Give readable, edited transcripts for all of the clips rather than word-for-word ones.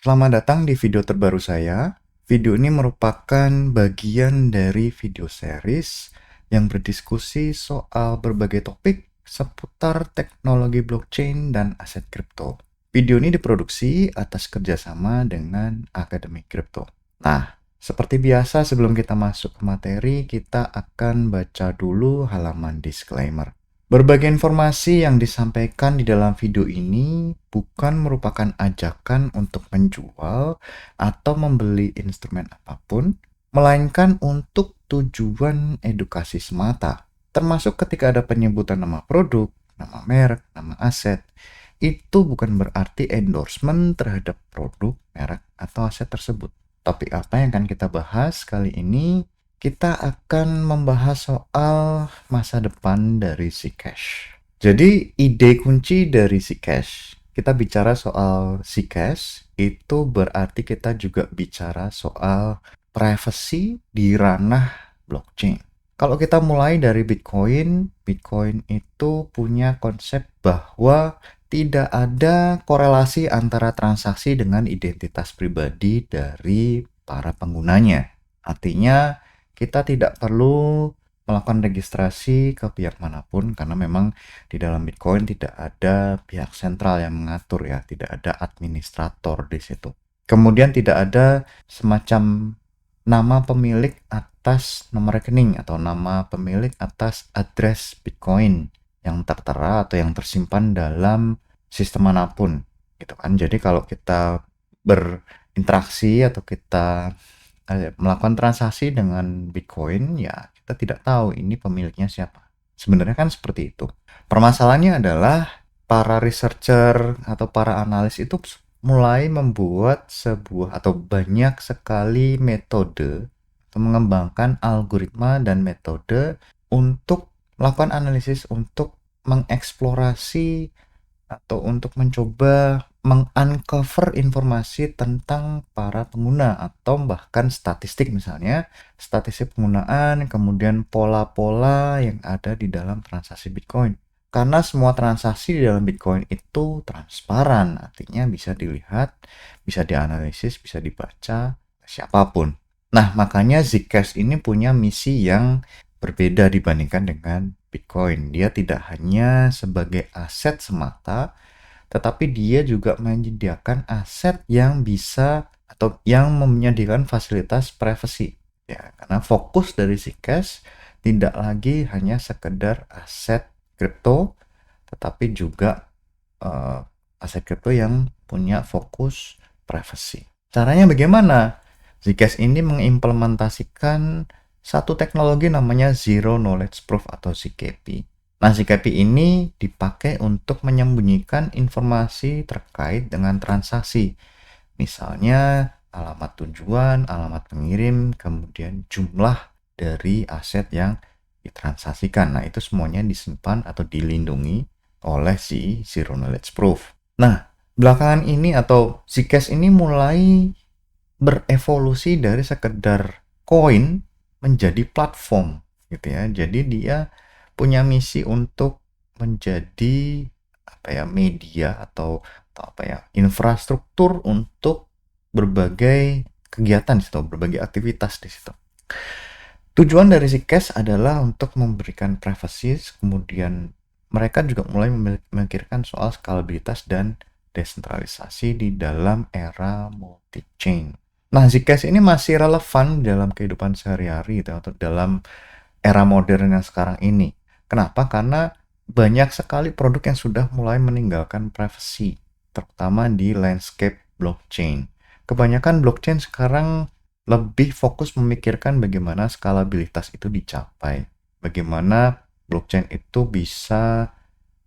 Selamat datang di video terbaru saya. Video ini merupakan bagian dari video series yang berdiskusi soal berbagai topik seputar teknologi blockchain dan aset kripto. Video ini diproduksi atas kerjasama dengan Akademi Kripto. Nah, seperti biasa sebelum kita masuk ke materi, kita akan baca dulu halaman disclaimer. Berbagai informasi yang disampaikan di dalam video ini bukan merupakan ajakan untuk menjual atau membeli instrumen apapun, melainkan untuk tujuan edukasi semata. Termasuk ketika ada penyebutan nama produk, nama merek, nama aset, itu bukan berarti endorsement terhadap produk, merek, atau aset tersebut. Topik apa yang akan kita bahas kali ini? Kita akan membahas soal masa depan dari Zcash. Jadi ide kunci dari Zcash, kita bicara soal Zcash, itu berarti kita juga bicara soal privacy di ranah blockchain. Kalau kita mulai dari Bitcoin itu punya konsep bahwa tidak ada korelasi antara transaksi dengan identitas pribadi dari para penggunanya. Artinya, kita tidak perlu melakukan registrasi ke pihak manapun karena memang di dalam Bitcoin tidak ada pihak sentral yang mengatur ya, tidak ada administrator di situ. Kemudian tidak ada semacam nama pemilik atas nomor rekening atau nama pemilik atas address Bitcoin yang tertera atau yang tersimpan dalam sistem manapun gitu kan. Jadi kalau kita berinteraksi atau kita melakukan transaksi dengan Bitcoin, ya kita tidak tahu ini pemiliknya siapa. Sebenarnya kan seperti itu. Permasalahannya adalah para researcher atau para analis itu mulai membuat sebuah atau banyak sekali metode atau mengembangkan algoritma dan metode untuk melakukan analisis, untuk mengeksplorasi atau untuk mencoba meng-uncover informasi tentang para pengguna atau bahkan statistik, misalnya statistik penggunaan, kemudian pola-pola yang ada di dalam transaksi Bitcoin. Karena semua transaksi di dalam Bitcoin itu transparan, artinya bisa dilihat, bisa dianalisis, bisa dibaca siapapun. Nah, makanya Zcash ini punya misi yang berbeda dibandingkan dengan Bitcoin. Dia tidak hanya sebagai aset semata, tetapi dia juga menyediakan aset yang bisa atau yang menyediakan fasilitas privacy. Ya, karena fokus dari Zcash tidak lagi hanya sekedar aset kripto, tetapi juga aset kripto yang punya fokus privacy. Caranya bagaimana? Zcash ini mengimplementasikan satu teknologi namanya Zero Knowledge Proof atau ZKP. Nah, ZKP ini dipakai untuk menyembunyikan informasi terkait dengan transaksi. Misalnya alamat tujuan, alamat pengirim, kemudian jumlah dari aset yang ditransaksikan. Nah, itu semuanya disimpan atau dilindungi oleh si Zero Knowledge Proof. Nah, belakangan ini atau Zcash ini mulai berevolusi dari sekedar koin menjadi platform gitu ya. Jadi dia punya misi untuk menjadi media atau infrastruktur untuk berbagai kegiatan di situ, berbagai aktivitas di situ. Tujuan dari Zcash adalah untuk memberikan privacy, kemudian mereka juga mulai memikirkan soal skalabilitas dan desentralisasi di dalam era multi-chain. Nah, Zcash ini masih relevan dalam kehidupan sehari-hari atau dalam era modern yang sekarang ini. Kenapa? Karena banyak sekali produk yang sudah mulai meninggalkan privacy, terutama di landscape blockchain. Kebanyakan blockchain sekarang lebih fokus memikirkan bagaimana skalabilitas itu dicapai. Bagaimana blockchain itu bisa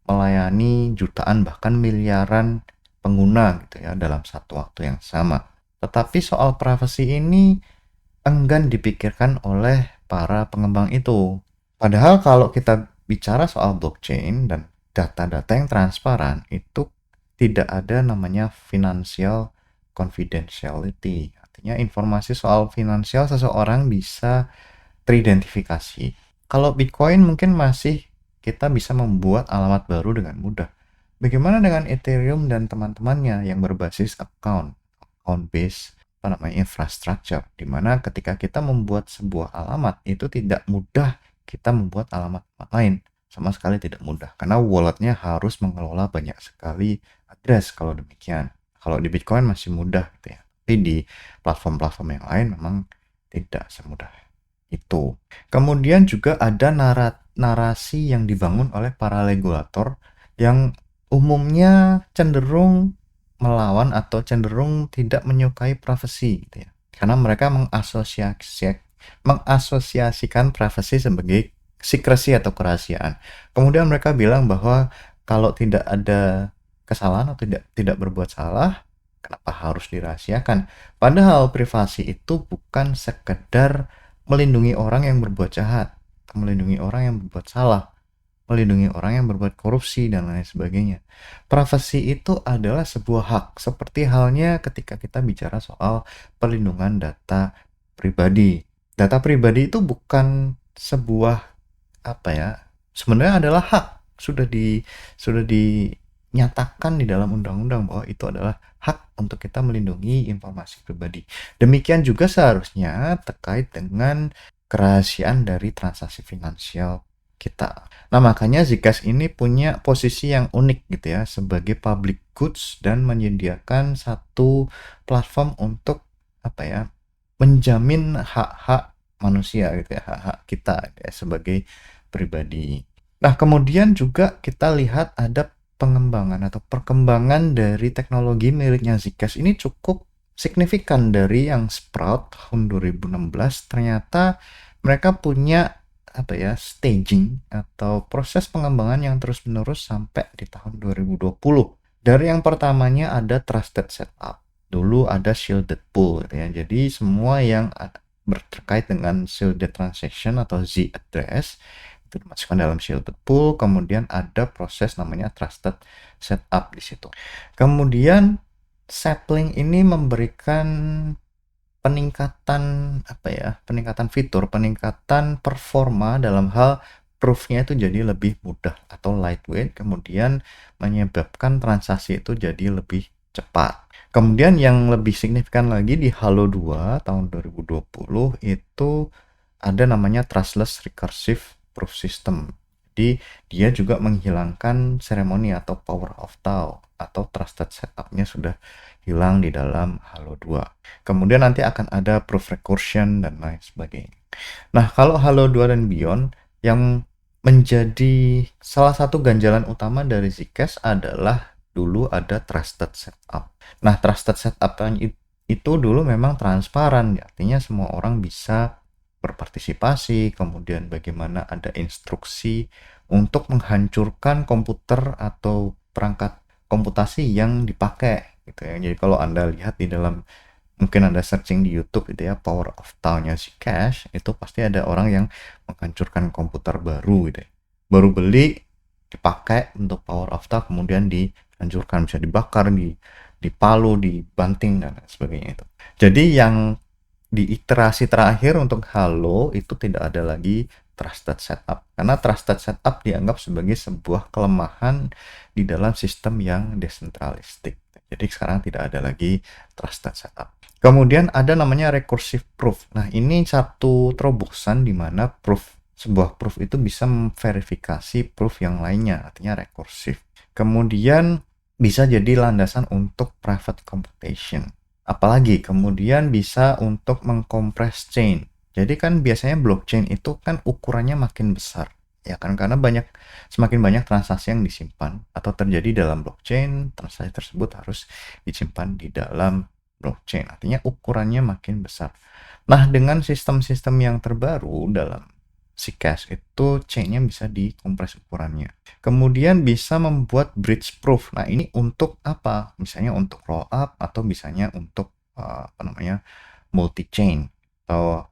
melayani jutaan bahkan miliaran pengguna gitu ya dalam satu waktu yang sama. Tetapi soal privacy ini enggan dipikirkan oleh para pengembang itu. Padahal kalau kita bicara soal blockchain dan data-data yang transparan, itu tidak ada namanya financial confidentiality. Artinya informasi soal finansial seseorang bisa teridentifikasi. Kalau Bitcoin mungkin masih kita bisa membuat alamat baru dengan mudah. Bagaimana dengan Ethereum dan teman-temannya yang berbasis account account based infrastructure, di mana ketika kita membuat sebuah alamat itu tidak mudah kita membuat alamat lain, sama sekali tidak mudah karena walletnya harus mengelola banyak sekali address. Kalau demikian, kalau di Bitcoin masih mudah gitu ya, tapi di platform-platform yang lain memang tidak semudah itu. Kemudian juga ada narasi yang dibangun oleh para regulator yang umumnya cenderung melawan atau cenderung tidak menyukai privacy gitu ya. Karena mereka mengasosiasikan privacy sebagai secrecy atau kerahasiaan. Kemudian mereka bilang bahwa kalau tidak ada kesalahan atau tidak berbuat salah, kenapa harus dirahasiakan? Padahal privasi itu bukan sekedar melindungi orang yang berbuat jahat, melindungi orang yang berbuat salah, melindungi orang yang berbuat korupsi, dan lain sebagainya. Privasi itu adalah sebuah hak, seperti halnya ketika kita bicara soal perlindungan data pribadi. Data pribadi itu bukan sebuah sebenarnya adalah hak, sudah dinyatakan di dalam undang-undang bahwa itu adalah hak untuk kita melindungi informasi pribadi. Demikian juga seharusnya terkait dengan kerahasiaan dari transaksi finansial kita. Nah, makanya Zcash ini punya posisi yang unik gitu ya, sebagai public goods dan menyediakan satu platform untuk menjamin hak-hak manusia gitu ya, hak-hak kita ya, sebagai pribadi. Nah, kemudian juga kita lihat ada pengembangan atau perkembangan dari teknologi miliknya Zcash ini cukup signifikan. Dari yang Sprout tahun 2016, ternyata mereka punya staging atau proses pengembangan yang terus-menerus sampai di tahun 2020. Dari yang pertamanya ada trusted setup, dulu ada shielded pool gitu ya. Jadi semua yang berkait dengan shielded transaction atau Z address itu dimasukkan dalam shielded pool. Kemudian ada proses namanya trusted setup di situ. Kemudian sapling ini memberikan peningkatan fitur, peningkatan performa dalam hal proofnya itu jadi lebih mudah atau lightweight, kemudian menyebabkan transaksi itu jadi lebih cepat. Kemudian yang lebih signifikan lagi di Halo 2 tahun 2020 itu ada namanya trustless recursive proof system. Jadi dia juga menghilangkan seremoni atau power of Tau atau trusted setupnya sudah hilang di dalam Halo 2. Kemudian nanti akan ada proof recursion dan lain sebagainya. Nah, kalau Halo 2 dan Beyond, yang menjadi salah satu ganjalan utama dari Zcash adalah dulu ada trusted setup. Nah, trusted setup itu dulu memang transparan, artinya semua orang bisa berpartisipasi. Kemudian bagaimana ada instruksi untuk menghancurkan komputer atau perangkat komputasi yang dipakai gitu ya. Jadi kalau Anda lihat di dalam, mungkin Anda searching di YouTube gitu ya, power of Tau-nya Zcash, itu pasti ada orang yang menghancurkan komputer baru gitu ya. Baru beli, dipakai untuk power of Tau, kemudian dihancurkan, bisa dibakar, dipalu, dibanting dan sebagainya itu. Jadi yang di iterasi terakhir untuk Halo itu tidak ada lagi trusted setup, karena trusted setup dianggap sebagai sebuah kelemahan di dalam sistem yang desentralistik. Jadi sekarang tidak ada lagi trusted setup. Kemudian ada namanya recursive proof. Nah, ini satu terobosan di mana sebuah proof itu bisa memverifikasi proof yang lainnya, artinya recursive. Kemudian bisa jadi landasan untuk private computation. Apalagi kemudian bisa untuk mengkompres chain. Jadi kan biasanya blockchain itu kan ukurannya makin besar, ya kan, karena semakin banyak transaksi yang disimpan atau terjadi dalam blockchain, transaksi tersebut harus disimpan di dalam blockchain, artinya ukurannya makin besar. Nah, dengan sistem-sistem yang terbaru dalam Zcash itu chainnya bisa dikompres ukurannya. Kemudian bisa membuat bridge proof. Nah, ini untuk apa? Misalnya untuk roll up atau misalnya untuk multi chain atau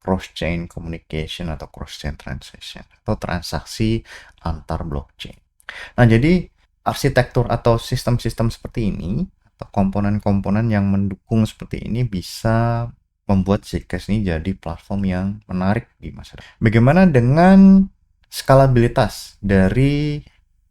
cross chain communication atau cross chain transaction atau transaksi antar blockchain. Nah, jadi arsitektur atau sistem-sistem seperti ini atau komponen-komponen yang mendukung seperti ini bisa membuat Zcash ini jadi platform yang menarik di masa depan. Bagaimana dengan skalabilitas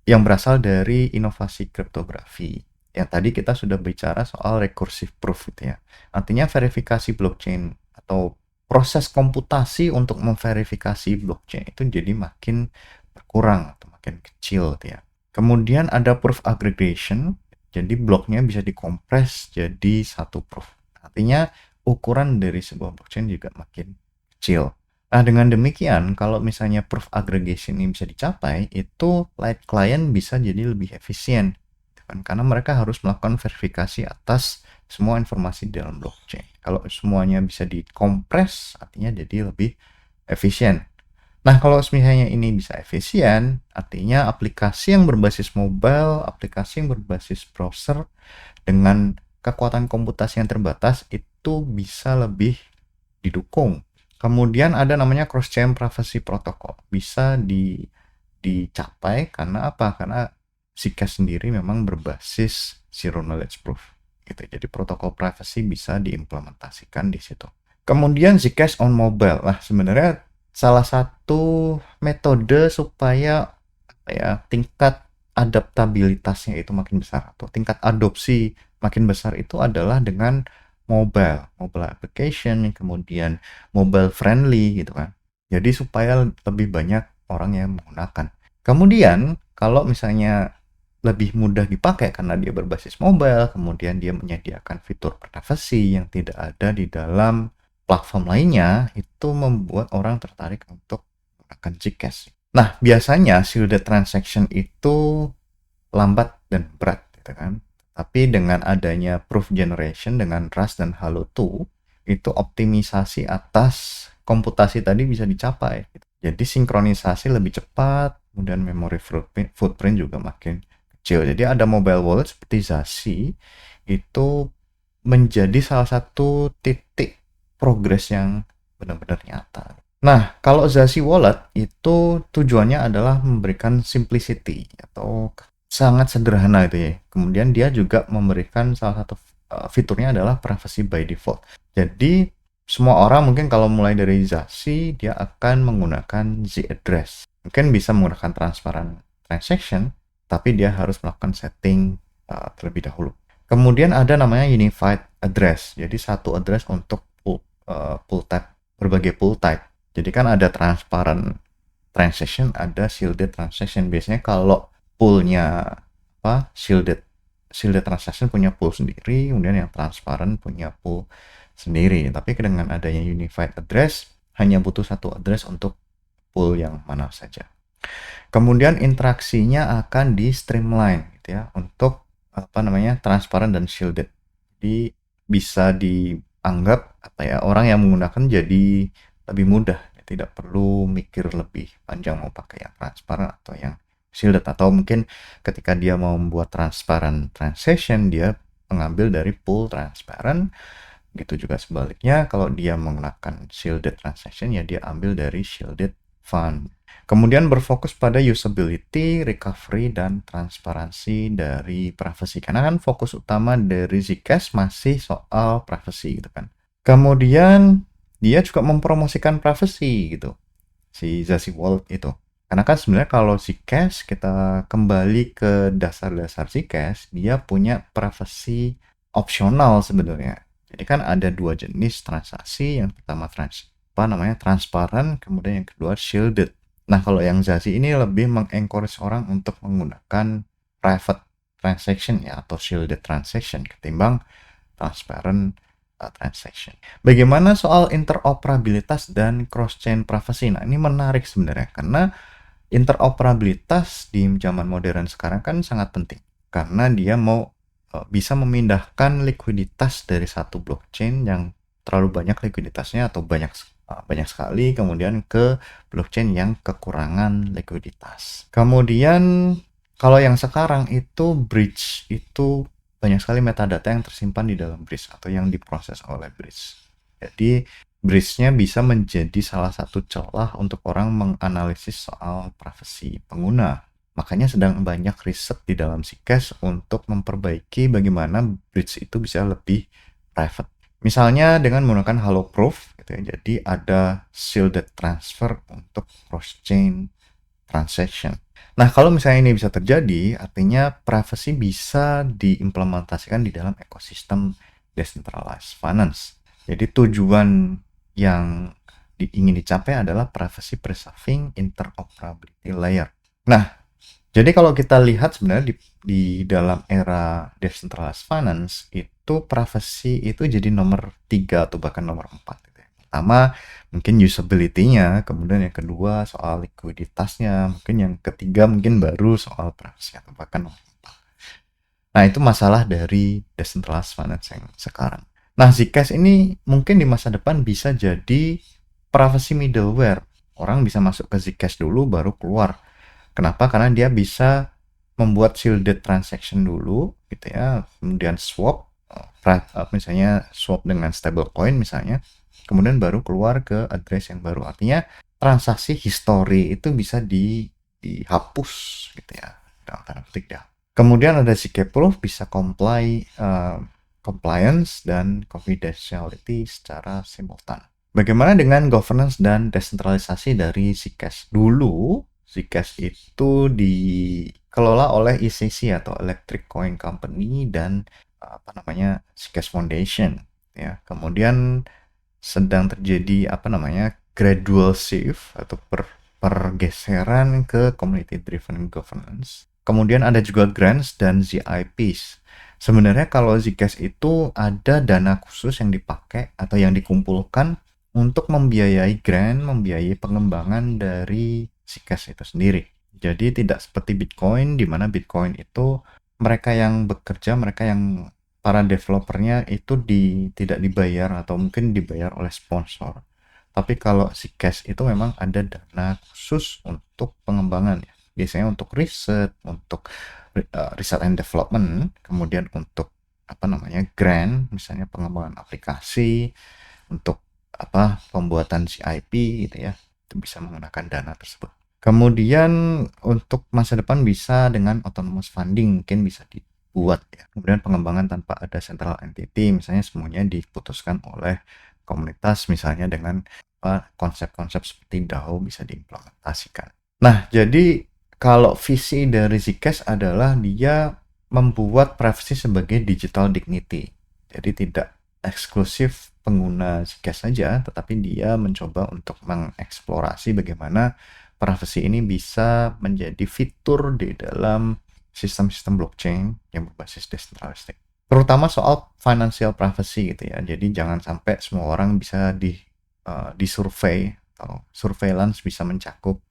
yang berasal dari inovasi kriptografi? Yang tadi kita sudah bicara soal recursive proof gitu ya. Artinya verifikasi blockchain atau proses komputasi untuk memverifikasi blockchain itu jadi makin berkurang atau makin kecil gitu ya. Kemudian ada proof aggregation, jadi bloknya bisa dikompres jadi satu proof. Artinya ukuran dari sebuah blockchain juga makin kecil. Nah, dengan demikian, kalau misalnya proof aggregation ini bisa dicapai, itu light client bisa jadi lebih efisien. Karena mereka harus melakukan verifikasi atas semua informasi di dalam blockchain. Kalau semuanya bisa dikompres, artinya jadi lebih efisien. Nah, kalau misalnya ini bisa efisien, artinya aplikasi yang berbasis mobile, aplikasi yang berbasis browser, dengan kekuatan komputasi yang terbatas, itu bisa lebih didukung. Kemudian ada namanya cross-chain privacy protocol. Bisa dicapai karena apa? Karena Zcash sendiri memang berbasis zero knowledge proof. Gitu. Jadi protokol privacy bisa diimplementasikan di situ. Kemudian Zcash on mobile. Nah, sebenarnya salah satu metode supaya tingkat adaptabilitasnya itu makin besar atau tingkat adopsi makin besar itu adalah dengan mobile application, kemudian mobile friendly gitu kan. Jadi supaya lebih banyak orang yang menggunakan. Kemudian kalau misalnya lebih mudah dipakai karena dia berbasis mobile, kemudian dia menyediakan fitur privacy yang tidak ada di dalam platform lainnya, itu membuat orang tertarik untuk menggunakan Zcash. Nah, biasanya shielded transaction itu lambat dan berat gitu kan. Tapi dengan adanya proof generation dengan Rust dan Halo 2, itu optimisasi atas komputasi tadi bisa dicapai. Jadi sinkronisasi lebih cepat, kemudian memory footprint juga makin kecil. Jadi ada mobile wallet seperti Zashi itu menjadi salah satu titik progres yang benar-benar nyata. Nah, kalau Zashi Wallet itu tujuannya adalah memberikan simplicity atau sangat sederhana itu ya. Kemudian dia juga memberikan salah satu fiturnya adalah privacy by default. Jadi semua orang mungkin kalau mulai dari Zashi dia akan menggunakan Z-address. Mungkin bisa menggunakan transparent transaction, tapi dia harus melakukan setting terlebih dahulu. Kemudian ada namanya unified address. Jadi satu address untuk pool type, berbagai pool type. Jadi kan ada transparent transaction, ada shielded transaction. Biasanya kalau poolnya shielded transaction punya pool sendiri, kemudian yang transparent punya pool sendiri. Tapi dengan adanya unified address, hanya butuh satu address untuk pool yang mana saja. Kemudian interaksinya akan di streamline gitu ya, untuk transparent dan shielded. Jadi bisa dianggap orang yang menggunakan jadi lebih mudah, tidak perlu mikir lebih panjang mau pakai yang transparan atau yang shielded, atau mungkin ketika dia mau membuat transparent transaction dia mengambil dari pool transparent. Gitu juga sebaliknya, kalau dia menggunakan shielded transaction ya dia ambil dari shielded fund. Kemudian berfokus pada usability, recovery, dan transparansi dari privacy. Karena kan fokus utama dari Zcash masih soal privacy gitu kan. Kemudian dia juga mempromosikan privacy gitu, si Zashi Wallet itu. Karena kan sebenarnya kalau Zcash kita kembali ke dasar-dasar Zcash, dia punya privacy opsional sebenarnya. Jadi kan ada dua jenis transaksi, yang pertama transparan, kemudian yang kedua shielded. Nah, kalau yang Zashi ini lebih mengencourage orang untuk menggunakan private transaction ya atau shielded transaction ketimbang transparent transaction. Bagaimana soal interoperabilitas dan cross-chain privacy? Nah, ini menarik sebenarnya karena interoperabilitas di zaman modern sekarang kan sangat penting karena dia mau bisa memindahkan likuiditas dari satu blockchain yang terlalu banyak likuiditasnya atau banyak sekali, kemudian ke blockchain yang kekurangan likuiditas. Kemudian kalau yang sekarang itu bridge, itu banyak sekali metadata yang tersimpan di dalam bridge atau yang diproses oleh bridge. Jadi bridge-nya bisa menjadi salah satu celah untuk orang menganalisis soal privacy pengguna. Makanya sedang banyak riset di dalam Zcash untuk memperbaiki bagaimana bridge itu bisa lebih private. Misalnya dengan menggunakan Halo Proof gitu ya. Jadi ada shielded transfer untuk cross chain transaction. Nah, kalau misalnya ini bisa terjadi, artinya privacy bisa diimplementasikan di dalam ekosistem decentralized finance. Jadi tujuan yang ingin dicapai adalah privacy preserving interoperability layer. Nah, jadi kalau kita lihat sebenarnya di dalam era decentralized finance itu privacy itu jadi nomor 3 atau bahkan nomor 4 gitu ya. Pertama mungkin usability-nya, kemudian yang kedua soal likuiditasnya, mungkin yang ketiga mungkin baru soal privacy atau bahkan nomor 4. Nah, itu masalah dari decentralized finance yang sekarang. Nah, Zcash ini mungkin di masa depan bisa jadi privacy middleware. Orang bisa masuk ke Zcash dulu baru keluar. Kenapa? Karena dia bisa membuat shielded transaction dulu gitu ya, kemudian swap, misalnya swap dengan stablecoin misalnya, kemudian baru keluar ke address yang baru. Artinya transaksi history itu bisa dihapus gitu ya, dalam tanda petik ya. Kemudian ada zk proof bisa compliance dan confidentiality secara simultan. Bagaimana dengan governance dan desentralisasi dari Zcash? Dulu Zcash itu dikelola oleh ECC atau Electric Coin Company dan Zcash Foundation ya. Kemudian sedang terjadi gradual shift atau pergeseran ke community driven governance. Kemudian ada juga grants dan ZIPs. Sebenarnya kalau Zcash itu ada dana khusus yang dipakai atau yang dikumpulkan untuk membiayai grant, membiayai pengembangan dari Zcash itu sendiri. Jadi tidak seperti Bitcoin, di mana Bitcoin itu mereka yang bekerja, mereka yang para developernya itu tidak dibayar atau mungkin dibayar oleh sponsor. Tapi kalau Zcash itu memang ada dana khusus untuk pengembangan ya. Biasanya untuk riset, untuk research and development, kemudian untuk grant, misalnya pengembangan aplikasi, untuk pembuatan CIP gitu ya, itu bisa menggunakan dana tersebut. Kemudian untuk masa depan bisa dengan autonomous funding, mungkin bisa dibuat ya. Kemudian pengembangan tanpa ada central entity, misalnya semuanya diputuskan oleh komunitas, misalnya dengan konsep-konsep seperti DAO bisa diimplementasikan. Nah, jadi kalau visi dari Zcash adalah dia membuat privacy sebagai digital dignity. Jadi tidak eksklusif pengguna Zcash saja, tetapi dia mencoba untuk mengeksplorasi bagaimana privacy ini bisa menjadi fitur di dalam sistem-sistem blockchain yang berbasis decentralistic. Terutama soal financial privacy gitu ya. Jadi jangan sampai semua orang bisa disurvey atau surveillance bisa mencakup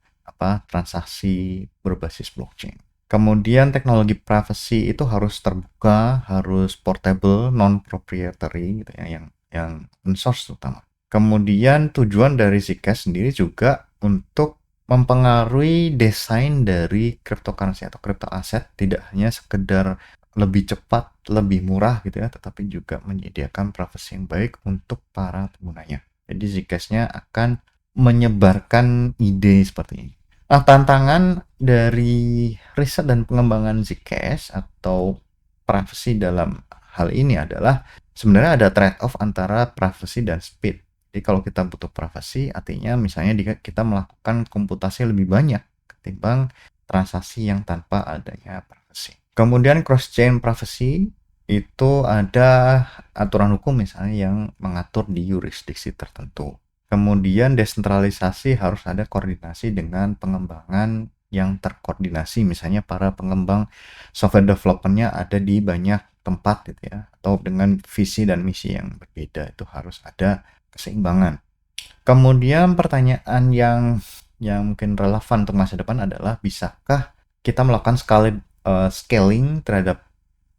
transaksi berbasis blockchain. Kemudian teknologi privacy itu harus terbuka, harus portable, non-proprietary gitu ya, yang open source terutama. Kemudian tujuan dari Zcash sendiri juga untuk mempengaruhi desain dari cryptocurrency atau crypto aset, tidak hanya sekedar lebih cepat, lebih murah gitu ya, tetapi juga menyediakan privacy yang baik untuk para penggunanya. Jadi Zcash-nya akan menyebarkan ide seperti ini. Nah, tantangan dari riset dan pengembangan Zcash atau privacy dalam hal ini adalah sebenarnya ada trade-off antara privacy dan speed. Jadi kalau kita butuh privacy, artinya misalnya kita melakukan komputasi lebih banyak ketimbang transaksi yang tanpa adanya privacy. Kemudian cross-chain privacy itu ada aturan hukum misalnya yang mengatur di yurisdiksi tertentu. Kemudian desentralisasi harus ada koordinasi dengan pengembangan yang terkoordinasi, misalnya para pengembang software development-nya ada di banyak tempat gitu ya, atau dengan visi dan misi yang berbeda, itu harus ada keseimbangan. Kemudian pertanyaan yang mungkin relevan untuk masa depan adalah bisakah kita melakukan scaling terhadap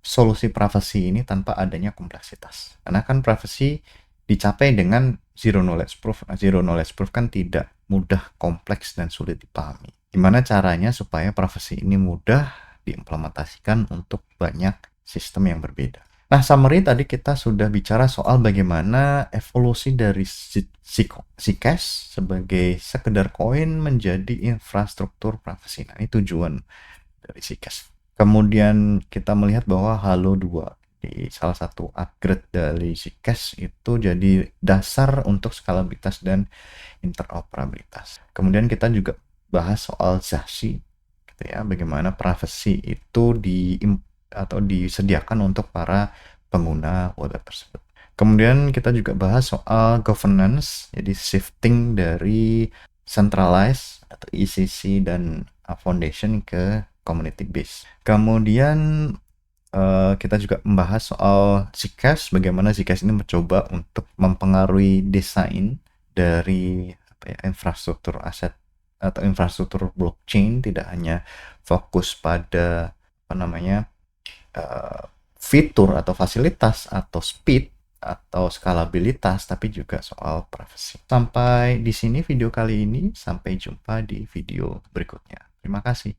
solusi privacy ini tanpa adanya kompleksitas. Karena kan privacy dicapai dengan zero knowledge proof. Nah, zero knowledge proof kan tidak mudah, kompleks, dan sulit dipahami. Gimana caranya supaya privacy ini mudah diimplementasikan untuk banyak sistem yang berbeda. Nah, summary tadi kita sudah bicara soal bagaimana evolusi dari Zcash sebagai sekedar koin menjadi infrastruktur privacy. Nah, ini tujuan dari Zcash. Kemudian kita melihat bahwa Halo 2 di salah satu upgrade dari Zcash itu jadi dasar untuk skalabilitas dan interoperabilitas. Kemudian kita juga bahas soal Zashi, gitu ya, bagaimana privacy itu atau disediakan untuk para pengguna wallet tersebut. Kemudian kita juga bahas soal governance, jadi shifting dari centralized atau ECC dan foundation ke community base. Kemudian kita juga membahas soal Zcash, bagaimana Zcash ini mencoba untuk mempengaruhi desain dari infrastruktur aset atau infrastruktur blockchain, tidak hanya fokus pada fitur atau fasilitas atau speed atau skalabilitas, tapi juga soal privacy. Sampai di sini video kali ini, sampai jumpa di video berikutnya. Terima kasih.